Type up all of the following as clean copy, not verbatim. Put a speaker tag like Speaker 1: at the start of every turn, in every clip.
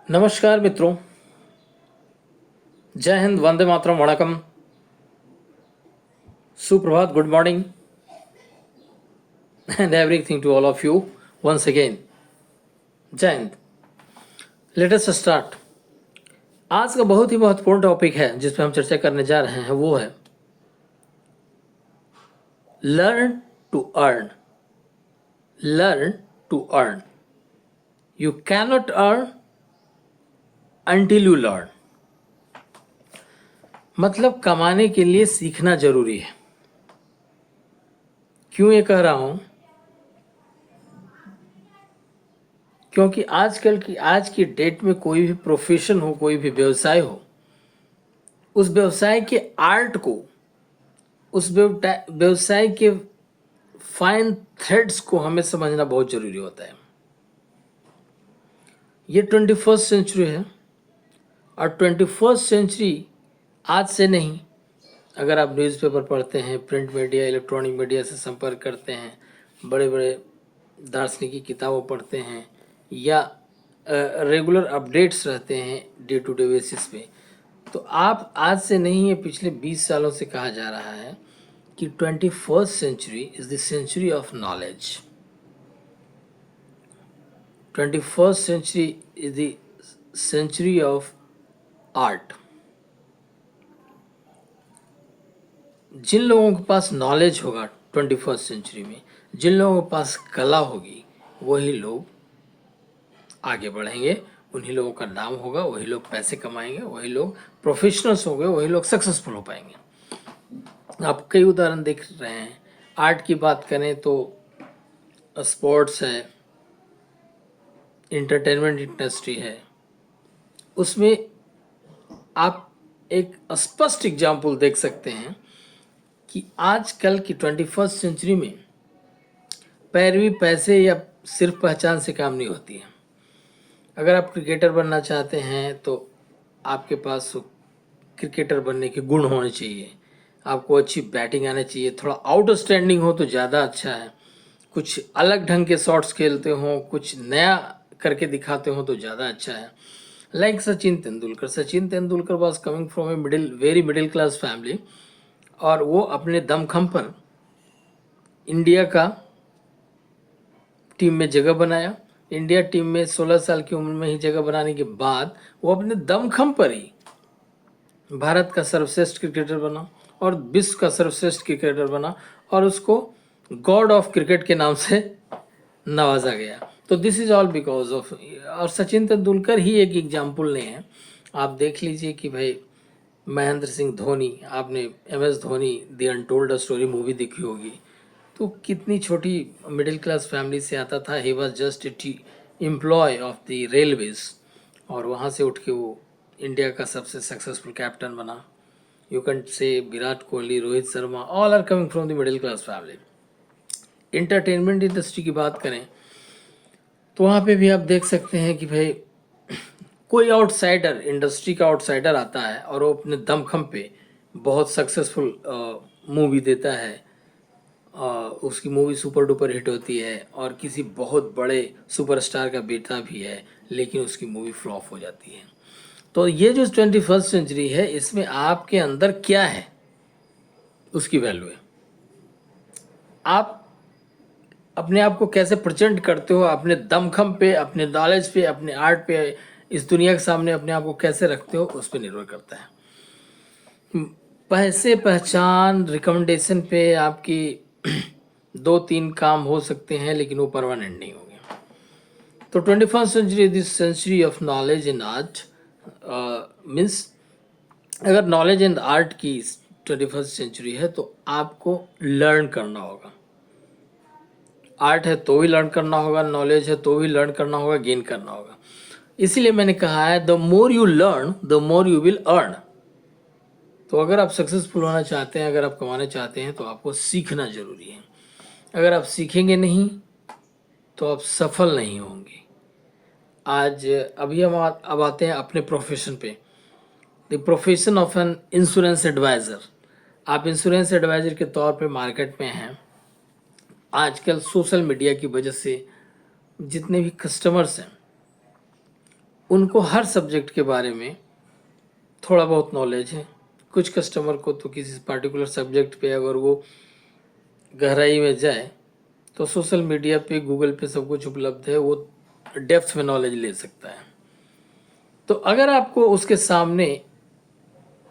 Speaker 1: नमस्कार मित्रों, जय हिंद, वंदे मातरम, वणकम, सुप्रभात, good morning and everything to all of you once again. Jai Hind. Let us start. आज का बहुत ही महत्वपूर्ण टॉपिक है जिस पर हम चर्चा करने जा रहे हैं, वो है learn to earn. Learn to earn. You cannot earn until you learn. मतलब कमाने के लिए सीखना जरूरी है। क्यों ये कह रहा हूं? क्योंकि आज की डेट में कोई भी प्रोफेशन हो, कोई भी व्यवसाय हो, उस व्यवसाय के आर्ट को, उस व्यवसाय के फाइन थ्रेड्स को हमें समझना बहुत जरूरी होता है। ये 21st सेंचुरी है और 21st सेंचुरी आज से नहीं। अगर आप न्यूज़पेपर पढ़ते हैं, प्रिंट मीडिया, इलेक्ट्रॉनिक मीडिया से संपर्क करते हैं, बड़े बड़े दार्शनिक की किताबों पढ़ते हैं या रेगुलर अपडेट्स रहते हैं डे टू डे बेसिस पे, तो आप आज से नहीं, ये पिछले 20 सालों से कहा जा रहा है कि 21st century is the century of knowledge. 21st century is the century of art. जिन लोगों के पास नॉलेज होगा 21st सेंचुरी में, जिन लोगों के पास कला होगी, वही लोग आगे बढ़ेंगे, उन्हीं लोगों का नाम होगा, वही लोग पैसे कमाएंगे, वही लोग प्रोफेशनल्स होंगे, वही लोग सक्सेसफुल हो पाएंगे। आप कई उदाहरण देख रहे हैं। आर्ट की बात करें तो स्पोर्ट्स है, इंटरटेनमेंट इंडस्ट्री है, उसमें आप एक स्पष्ट एग्जाम्पल देख सकते हैं कि आजकल की 21st सेंचुरी में पैरवी पैसे या सिर्फ पहचान से काम नहीं होती है। अगर आप क्रिकेटर बनना चाहते हैं तो आपके पास क्रिकेटर बनने के गुण होने चाहिए, आपको अच्छी बैटिंग आनी चाहिए, थोड़ा आउटस्टैंडिंग हो तो ज़्यादा अच्छा है, कुछ अलग ढंग के शॉट्स खेलते हो, कुछ नया करके दिखाते हो तो ज़्यादा अच्छा है। Like Sachin Tendulkar was coming from a very middle class family, और वो अपने दमखम पर इंडिया का टीम में जगह बनाया। इंडिया टीम में 16 साल की उम्र में ही जगह बनाने के बाद वो अपने दमखम पर ही भारत का सर्वश्रेष्ठ क्रिकेटर बना और विश्व का सर्वश्रेष्ठ क्रिकेटर बना, और उसको गॉड ऑफ क्रिकेट के नाम से नवाजा गया। तो this is all because of, और सचिन तेंदुलकर ही एक एग्जाम्पल नहीं है। आप देख लीजिए कि भाई महेंद्र सिंह धोनी, आपने MS Dhoni the untold story movie देखी होगी, तो कितनी छोटी मिडिल क्लास फैमिली से आता था। He was just a employ of the railways, और वहाँ से उठ के वो इंडिया का सबसे सक्सेसफुल कैप्टन बना। You can say Virat Kohli, Rohit Sharma, all are coming from the middle class family. Entertainment industry की बात करें तो वहाँ पे भी आप देख सकते हैं कि भाई कोई आउटसाइडर, इंडस्ट्री का आउटसाइडर आता है और वो अपने दमखम पे बहुत सक्सेसफुल मूवी देता है, उसकी मूवी सुपर डुपर हिट होती है और किसी बहुत बड़े सुपरस्टार का बेटा भी है, लेकिन उसकी मूवी फ्लॉप हो जाती है। तो ये जो 21st सेंचुरी है, इसमें आपके अंदर क्या है उसकी वैल्यू है। आप अपने आप को कैसे प्रेजेंट करते हो, अपने दमखम पे, अपने नॉलेज पे, अपने आर्ट पे, इस दुनिया के सामने अपने आप को कैसे रखते हो, उस पर निर्भर करता है। पैसे, पहचान, रिकमेंडेशन पे आपकी 2-3 काम हो सकते हैं, लेकिन वो परमानेंट नहीं होंगे। तो 21st century, this century of knowledge and art means, अगर नॉलेज एंड आर्ट की 21st सेंचुरी है तो आपको लर्न करना होगा। आर्ट है तो भी लर्न करना होगा, नॉलेज है तो भी लर्न करना होगा, गेन करना होगा। इसीलिए मैंने कहा है the more you learn the more you will earn. तो अगर आप सक्सेसफुल होना चाहते हैं, अगर आप कमाना चाहते हैं, तो आपको सीखना जरूरी है। अगर आप सीखेंगे नहीं तो आप सफल नहीं होंगे। आज अभी हम अब आते हैं अपने प्रोफेशन पे। The profession of an insurance adviser. आप इंश्योरेंस एडवाइज़र के तौर पे मार्केट में हैं। आजकल सोशल मीडिया की वजह से जितने भी कस्टमर्स हैं उनको हर सब्जेक्ट के बारे में थोड़ा बहुत नॉलेज है। कुछ कस्टमर को तो किसी पार्टिकुलर सब्जेक्ट पे अगर वो गहराई में जाए तो सोशल मीडिया पे, गूगल पे सब कुछ उपलब्ध है, वो डेप्थ में नॉलेज ले सकता है। तो अगर आपको उसके सामने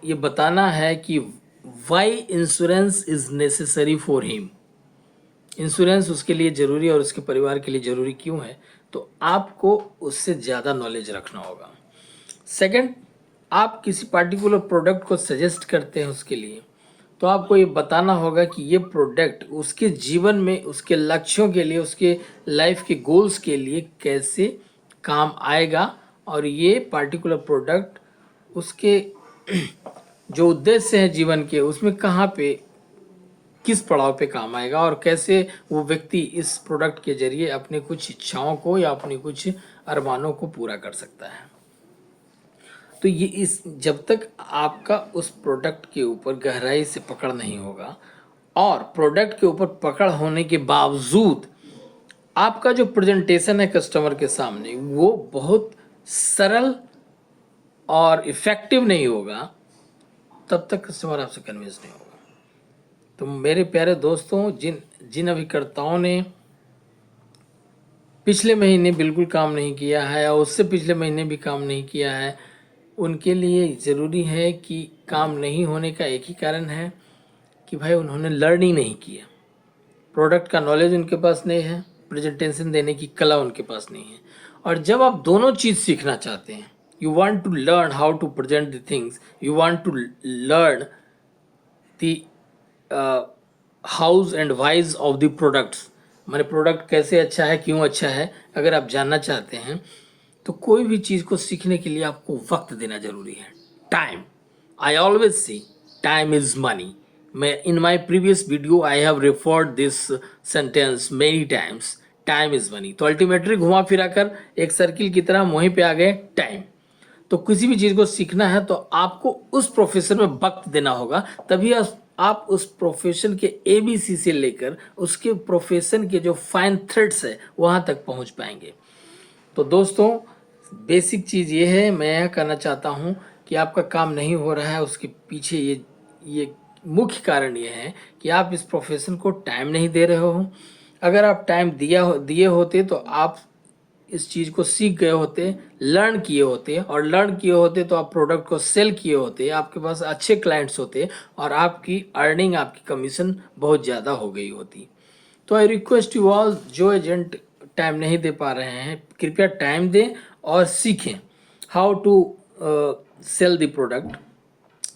Speaker 1: ये बताना है कि why insurance is necessary for him, insurance उसके लिए ज़रूरी और उसके परिवार के लिए ज़रूरी क्यों है, तो आपको उससे ज़्यादा नॉलेज रखना होगा। सेकंड, आप किसी पार्टिकुलर प्रोडक्ट को सजेस्ट करते हैं उसके लिए, तो आपको ये बताना होगा कि ये प्रोडक्ट उसके जीवन में, उसके लक्ष्यों के लिए, उसके लाइफ के गोल्स के लिए कैसे काम आएगा, और ये पार्टिकुलर प्रोडक्ट उसके जो उद्देश्य हैं जीवन के, उसमें कहाँ पे, किस पड़ाव पे काम आएगा, और कैसे वो व्यक्ति इस प्रोडक्ट के जरिए अपनी कुछ इच्छाओं को या अपनी कुछ अरमानों को पूरा कर सकता है। तो ये इस जब तक आपका उस प्रोडक्ट के ऊपर गहराई से पकड़ नहीं होगा, और प्रोडक्ट के ऊपर पकड़ होने के बावजूद आपका जो प्रेजेंटेशन है कस्टमर के सामने वो बहुत सरल और इफेक्टिव नहीं होगा, तब तक कस्टमर आपसे कन्विंस नहीं होगा। तो मेरे प्यारे दोस्तों, जिन जिन अभिकर्ताओं ने पिछले महीने बिल्कुल काम नहीं किया है और उससे पिछले महीने भी काम नहीं किया है, उनके लिए ज़रूरी है कि काम नहीं होने का एक ही कारण है कि भाई उन्होंने लर्निंग नहीं किया, प्रोडक्ट का नॉलेज उनके पास नहीं है, प्रेजेंटेशन देने की कला उनके पास नहीं है। और जब आप दोनों चीज़ सीखना चाहते हैं, you want to learn how to present the things, you want to learn the hows and whys of the products, माने प्रोडक्ट कैसे अच्छा है, क्यों अच्छा है, अगर आप जानना चाहते हैं, तो कोई भी चीज़ को सीखने के लिए आपको वक्त देना जरूरी है। Time, I always see time is money. मैं in my previous video I have referred this sentence many times, time is money. तो अल्टीमेटली घुमा फिरा कर एक सर्किल की तरह वहीं पे आ गए टाइम। तो किसी भी चीज़ को सीखना है तो आपको उस प्रोफेशन में वक्त देना होगा, तभी आप उस प्रोफेशन के ABC से लेकर उसके प्रोफेशन के जो फाइन थ्रेड्स है वहाँ तक पहुँच पाएंगे। तो दोस्तों, बेसिक चीज़ ये है, मैं यह कहना चाहता हूँ कि आपका काम नहीं हो रहा है, उसके पीछे ये मुख्य कारण ये है कि आप इस प्रोफेशन को टाइम नहीं दे रहे हो। अगर आप टाइम दिए होते तो आप इस चीज़ को सीख गए होते, लर्न किए होते, और लर्न किए होते तो आप प्रोडक्ट को सेल किए होते, आपके पास अच्छे क्लाइंट्स होते, और आपकी अर्निंग, आपकी कमीशन बहुत ज़्यादा हो गई होती। तो आई रिक्वेस्ट यू ऑल, जो एजेंट टाइम नहीं दे पा रहे हैं, कृपया टाइम दें और सीखें how to sell the product,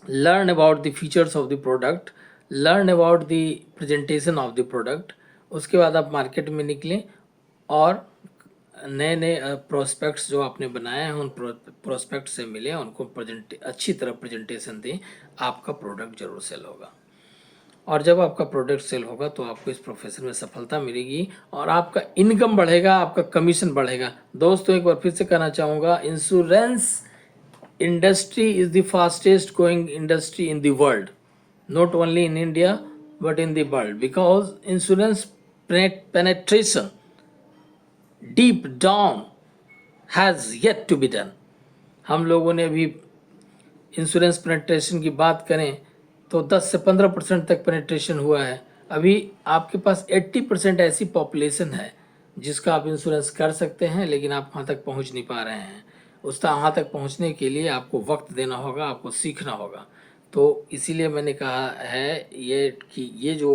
Speaker 1: learn about the features of the product, learn about the presentation of the product। उसके बाद आप मार्केट में निकलें और नए नए प्रोस्पेक्ट्स जो आपने बनाए हैं उन प्रोस्पेक्ट से मिलें, उनको अच्छी तरह प्रेजेंटेशन दें, आपका प्रोडक्ट जरूर सेल होगा। और जब आपका प्रोडक्ट सेल होगा तो आपको इस प्रोफेशन में सफलता मिलेगी और आपका इनकम बढ़ेगा, आपका कमीशन बढ़ेगा। दोस्तों, एक बार फिर से कहना चाहूँगा, insurance industry is the fastest growing industry in the world, not only in India but in the world, because insurance penetration deep down has yet to be done। हम लोगों ने अभी इंश्योरेंस पेनेट्रेशन की बात करें तो 10 से 15% तक पेनेट्रेशन हुआ है। अभी आपके पास 80% ऐसी पॉपुलेशन है जिसका आप इंश्योरेंस कर सकते हैं, लेकिन आप वहाँ तक पहुँच नहीं पा रहे हैं। उस वहाँ तक पहुँचने के लिए आपको वक्त देना होगा, आपको सीखना होगा। तो इसीलिए मैंने कहा है ये कि ये जो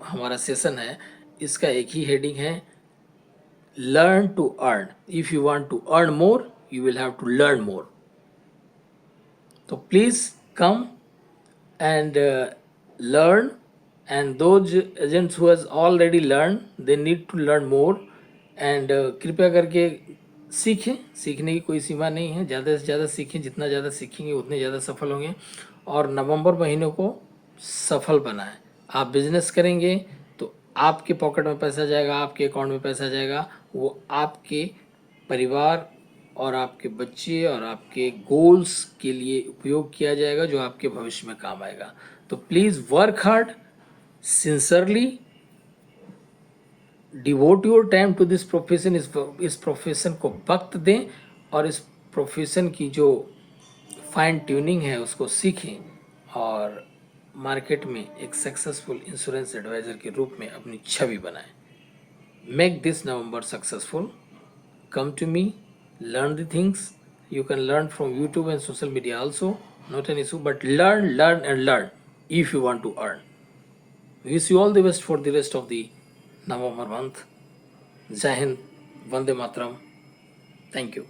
Speaker 1: हमारा सेशन है इसका एक ही हेडिंग है, learn to earn. If you want to earn more you will have to learn more. तो please come and learn, and those agents who has already learned they need to learn more, and कृपया करके सीखें। सीखने की कोई सीमा नहीं है, ज़्यादा से ज़्यादा सीखें, जितना ज़्यादा सीखेंगे उतने ज़्यादा सफल होंगे। और नवंबर महीने को सफल बनाएं। आप बिजनेस करेंगे तो आपके पॉकेट में पैसा जाएगा, आपके अकाउंट में पैसा जाएगा, वो आपके परिवार और आपके बच्चे और आपके गोल्स के लिए उपयोग किया जाएगा, जो आपके भविष्य में काम आएगा। तो please work hard, sincerely devote your time to this profession. इस प्रोफेशन को वक्त दें और इस प्रोफेशन की जो फाइन ट्यूनिंग है उसको सीखें और मार्केट में एक सक्सेसफुल इंश्योरेंस एडवाइज़र के रूप में अपनी छवि बनाएं। Make this November successful. Come to me, learn the things. You can learn from YouTube and social media also, not an issue, but learn and learn if you want to earn. Wish you all the best for the rest of the November month. Jai Hind, Vande Mataram. Thank you.